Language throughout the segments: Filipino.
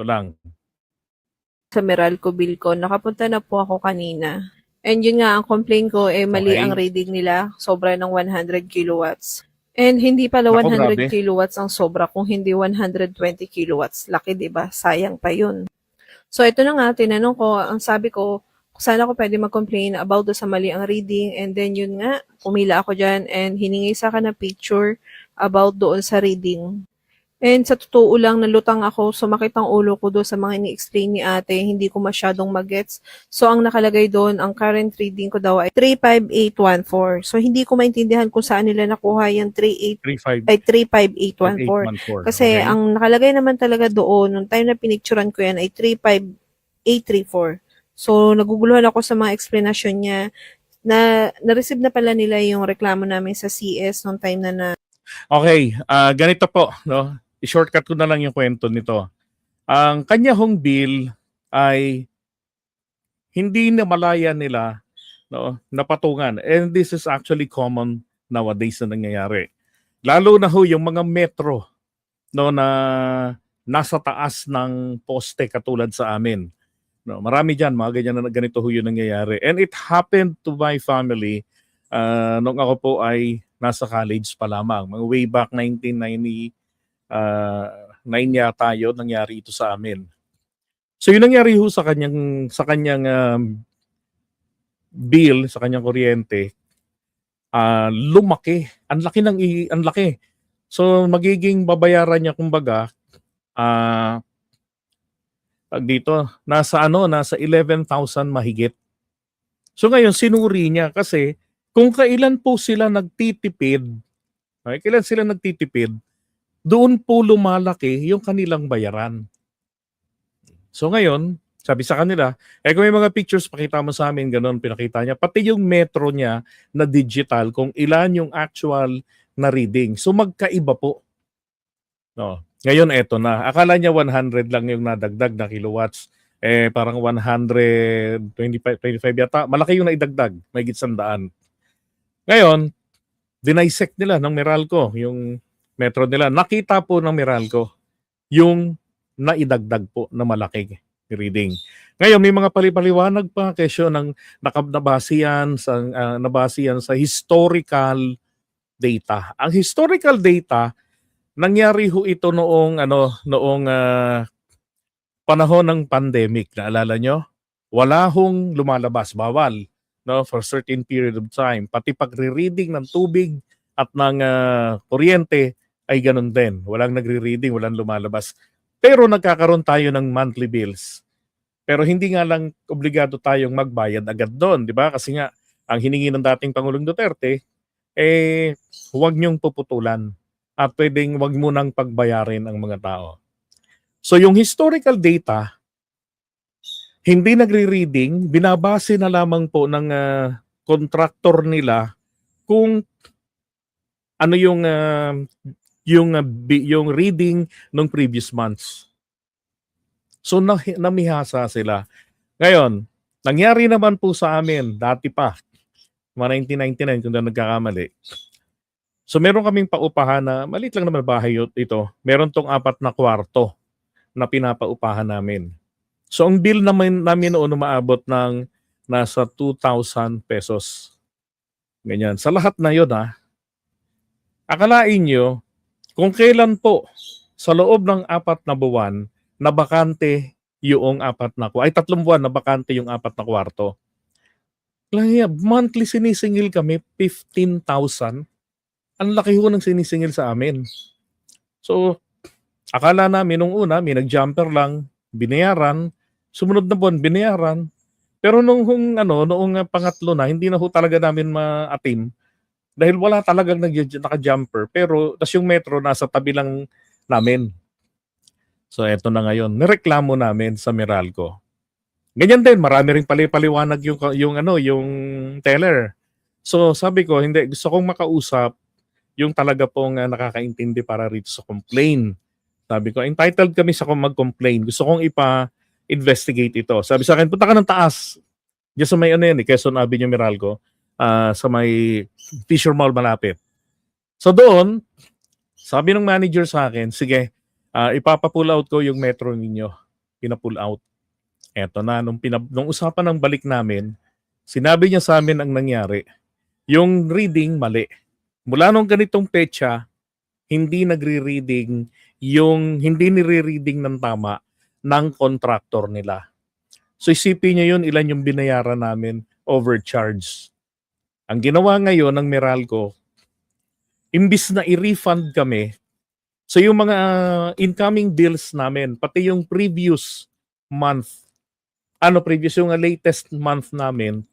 Ito lang. Sa Meralco Bilco, nakapunta na po ako kanina. And yun nga, ang complaint ko, mali ang Okay. reading nila, sobra ng 100 kilowatts. And hindi pala Nako, 100 grabe. kilowatts ang sobra, kung hindi 120 kilowatts. Laki, di ba? Sayang pa yun. So, ito na nga, tinanong ko, ang sabi ko, sana ko pwede mag-complain about do sa mali ang reading. And then, yun nga, pumila ako dyan and hiningi sa akin ng picture about doon sa reading. And sa totoo lang, nalutang ako, sumakit ang ulo ko doon sa mga ini-explain ni ate, hindi ko masyadong magets. So, ang nakalagay doon, ang current reading ko daw ay 35814. So, hindi ko maintindihan kung saan nila nakuha yung 3.5 35814. 8.14. Kasi, Okay. ang nakalagay naman talaga doon, nung time na pinicturan ko yan, ay 35834. So, naguguluhan ako sa mga explanation niya na na-receive na pala nila yung reklamo namin sa CS nung time na Okay, ganito po, no? I-shortcut ko na lang yung kwento nito. Ang kanya hong bill ay hindi na malaya nila, no, napatungan. And this is actually common nowadays na nangyayari. Lalo na ho yung mga metro, no, na nasa taas ng poste katulad sa amin. No, marami diyan mga ganyan na ganito ho yung nangyayari. And it happened to my family nung ako po ay nasa college pa lamang. Mga way back 1999 yata yun, nangyari ito sa amin. So yung nangyari ho sa kanyang bill, sa kanyang kuryente, lumaki. Ang laki. So magiging babayaran niya kumbaga nasa 11,000 mahigit. So ngayon sinuri niya kasi kung kailan po sila nagtitipid, okay, kailan sila nagtitipid, doon po lumalaki yung kanilang bayaran. So ngayon, sabi sa kanila, kung may mga pictures pakita mo sa amin, ganun pinakita niya. Pati yung metro niya na digital, kung ilan yung actual na reading. So magkaiba po. No. Ngayon eto na. Akala niya 100 lang yung nadagdag na kilowatts. Parang 125 yata. Malaki yung naidagdag. May gitsandaan. Ngayon, dinisect nila ng Meralco, yung metro nila. Nakita po ng Meralco yung naidagdag po na malaki reading. Ngayon, may mga palipaliwanag pa kesyo ng nabasiyan sa historical data. Ang historical data, nangyari ho ito noong panahon ng pandemic. Naalala nyo? Wala hong lumalabas, bawal, no, for certain period of time. Pati pagre-reading ng tubig at ng kuryente ay ganun din. Walang nagre-reading, walang lumalabas. Pero nagkakaroon tayo ng monthly bills. Pero hindi nga lang obligado tayong magbayad agad doon, di ba? Kasi nga, ang hiningi ng dating Pangulong Duterte, huwag niyong puputulan at pwedeng huwag mo nang pagbayarin ang mga tao. So yung historical data, hindi nagre-reading, binabase na lamang po ng contractor nila kung ano yung reading ng previous months. So namihasa sila. Ngayon, nangyari naman po sa amin dati pa, mga 1999 kung na nagkakamali. So meron kaming paupahan na maliit lang naman bahay ito. Meron tong 4 na kwarto na pinapaupahan namin. So ang bill namin noon umaabot ng nasa 2,000 pesos. Ganyan. Sa lahat na yun akalain nyo kung kailan po sa loob ng 4 na buwan na bakante yung 3 buwan na bakante yung 4 na kwarto. Kaya monthly sinisingil kami 15,000. Ang laki ho ng sinisingil sa amin. So akala namin nung una may nag-jumper lang, binayaran, sumunod na buwan binayaran. Pero noong pangatlo na, hindi na ho talaga namin maatim dahil wala talagang naka-jumper. Pero tas yung metro nasa tabi lang namin. So eto na ngayon, nireklamo namin sa Meralco. Ganyan din, marami ring paliwanag yung teller. So sabi ko, hindi, gusto kong makausap yung talaga pong nakakaintindi para rito sa complaint. Sabi ko, entitled kami sa mag-complain. Gusto kong investigate ito. Sabi sa akin, punta ka ng taas. Diyan sa may Quezon Avenue, Meralco. Sa may Fisher Mall malapit. So doon, sabi ng manager sa akin, sige, ipapapull out ko yung metro ninyo. pina-pull out. Eto na, nung usapan ng balik namin, sinabi niya sa amin ang nangyari. Yung reading, mali. Mula nung ganitong petsa, hindi hindi nire-reading ng tama ng contractor nila. So isipin niyo yun, ilan yung binayaran namin overcharge. Ang ginawa ngayon ng Meralco, imbis na i-refund kami, so yung mga incoming bills namin, pati yung previous month, yung latest month namin,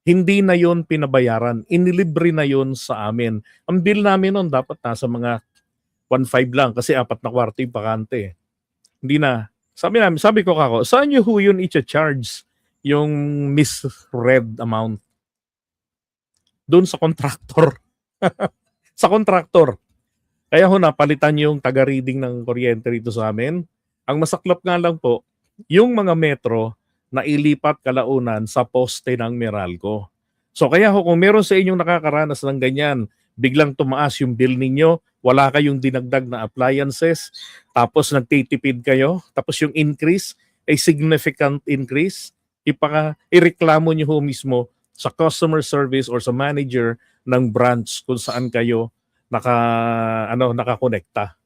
hindi na yon pinabayaran. Inilibre na yon sa amin. Ang bill namin nun dapat nasa mga 1.5 lang kasi 4 na kwarto yung bakante. Hindi na. Sabi ko kako, saan nyo ho yun i-charge yung misread amount? Doon sa contractor. Sa contractor. Kaya ho napalitan yung taga-reading ng kuryente rito sa amin. Ang masaklap nga lang po, yung mga metro na ilipat kalaunan sa poste ng Meralco. So kaya ho, kung meron sa inyong nakakaranas ng ganyan, biglang tumaas yung bill ninyo, wala kayong dinagdag na appliances, tapos nagtitipid kayo, tapos yung increase ay significant increase, ireklamo nyo ho mismo sa customer service or sa manager ng branch kung saan kayo nakakonekta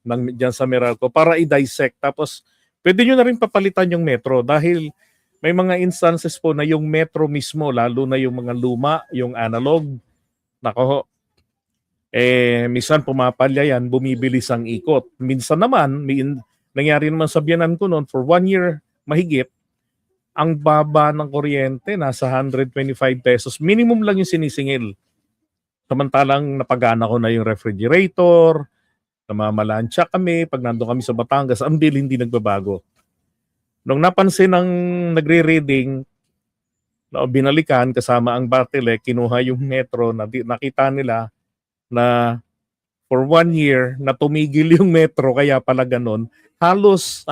diyan sa Meralco para i-dissect. Tapos pwede nyo na rin papalitan yung metro dahil may mga instances po na yung metro mismo, lalo na yung mga luma, yung analog, nako, minsan pumapalya yan, bumibilis ang ikot. Minsan naman, nangyari naman sa biyanan ko noon, for 1 year mahigit, ang baba ng kuryente, nasa 125 pesos. Minimum lang yung sinisingil. Samantalang napagana ko na yung refrigerator, namamalansya kami, pag nandun kami sa Batangas, ang bill hindi nagbabago. Nung napansin ng nagre-reading, binalikan kasama ang Bartelec, kinuha yung metro, nakita nila na for 1 year na tumigil yung metro, kaya pala ganun. Halos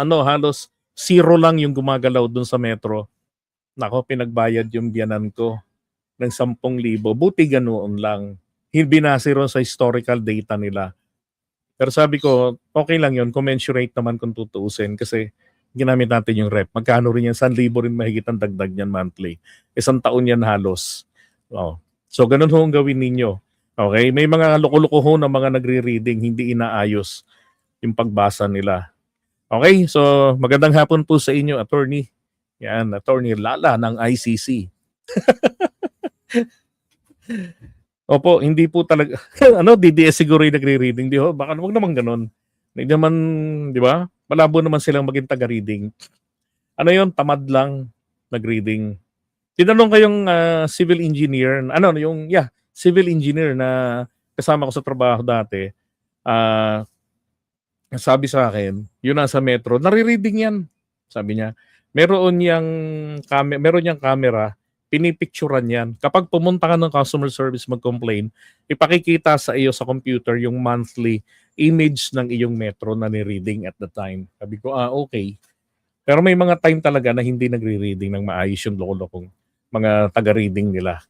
zero lang yung gumagalaw dun sa metro. Nako, pinagbayad yung biyanan ko ng 10,000. Buti ganoon lang. Binase ron sa historical data nila. Pero sabi ko, okay lang yun, commensurate naman kung tutuusin kasi ginamit natin yung rep. Magkano rin yan? 1,000 rin mahigit ang dagdag niyan monthly. 1 taon yan halos. Oh. So ganun ho ang gawin ninyo. Okay? May mga loko-loko ho na mga nagre-reading, hindi inaayos yung pagbasa nila. Okay? So magandang hapon po sa inyo, attorney. Yan, Attorney Lala ng ICC. Opo, hindi po talaga, DDS siguro yung nagre-reading. Di ho? Baka wag naman ganun. Hindi naman, di ba? Malabo naman silang maging taga-reading. Ano yun? Tamad lang nag-reading. Tinanong ko yung civil engineer, civil engineer na kasama ko sa trabaho dati. Sabi sa akin, yun nasa metro, nare-reading yan. Sabi niya, meron niyang camera, pinipicturan yan. Kapag pumunta ka ng customer service mag-complain, ipakikita sa iyo sa computer yung monthly image ng iyong metro na ni-reading at the time. Sabi ko, okay. Pero may mga time talaga na hindi nagre-reading ng maayos yung loko-lokong mga taga-reading nila.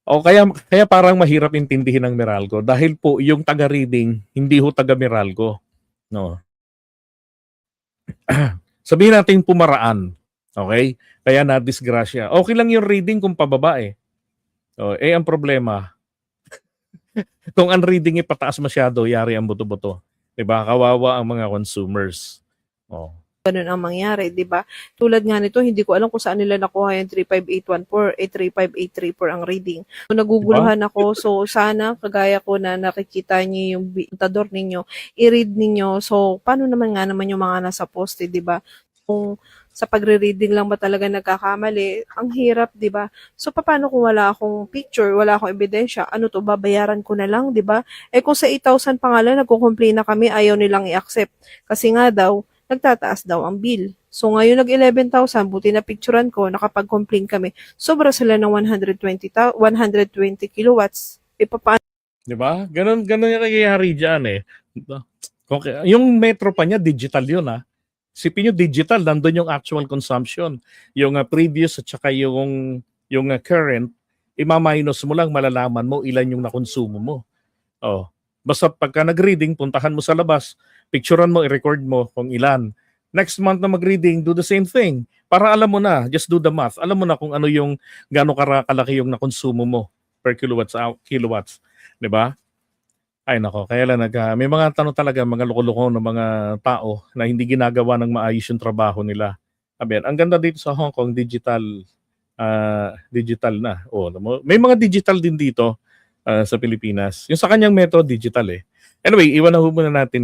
O kaya parang mahirap intindihin ng Meralco dahil po yung taga-reading hindi ho taga-Meralco. No. Sabihin natin pumaraan. Okay? Kaya na-disgrasya. Okay lang yung reading kung pababa eh. Ang problema, kung ang reading pataas masyado, yari ang buto-buto. Diba? Kawawa ang mga consumers. Ganun ang mangyari, di ba? Tulad nga nito, hindi ko alam kung saan nila nakuha yung 35814, 35834 ang reading. So, naguguluhan ako. So, sana, kagaya ko na nakikita niyo yung kontador ninyo, i-read ninyo. So, paano naman nga naman yung mga nasa poste, di ba? Kung sa pagre-reading lang ba talaga nagkakamali, ang hirap, di ba? So, paano kung wala akong picture, wala akong ebidensya, ano to, babayaran ko na lang, di ba? Kung sa 8,000 pa nga lang, nagko-complain na kami, ayaw nilang i-accept. Kasi nga daw, nagtataas daw ang bill. So ngayon nag-11,000, buti na picturean ko, nakapag-complain kami. Sobra sila ng 120 kilowatts. Paano? Diba? Ganun yung nangyayari dyan eh. Okay. Yung metro pa niya, digital yun ah. Sipin nyo, digital, nandun yung actual consumption. Yung previous at saka yung current, ima-minus mo lang, malalaman mo ilan yung nakonsumo mo. Basta pagka nag-reading, puntahan mo sa labas, picturean mo, i-record mo kung ilan. Next month na mag-reading, do the same thing. Para alam mo na, just do the math. Alam mo na kung ano yung gaano kalaki yung nakonsumo mo per kilowatts. 'Di ba? Ay nako, kaya lang may mga tanong talaga, mga loko-loko ng mga tao na hindi ginagawa ng maayos yung trabaho nila. Sabi, ang ganda dito sa Hong Kong, digital na. Oh, alam mo, may mga digital din dito sa Pilipinas. Yung sa kanyang method, digital eh. Anyway, iwan na ho muna natin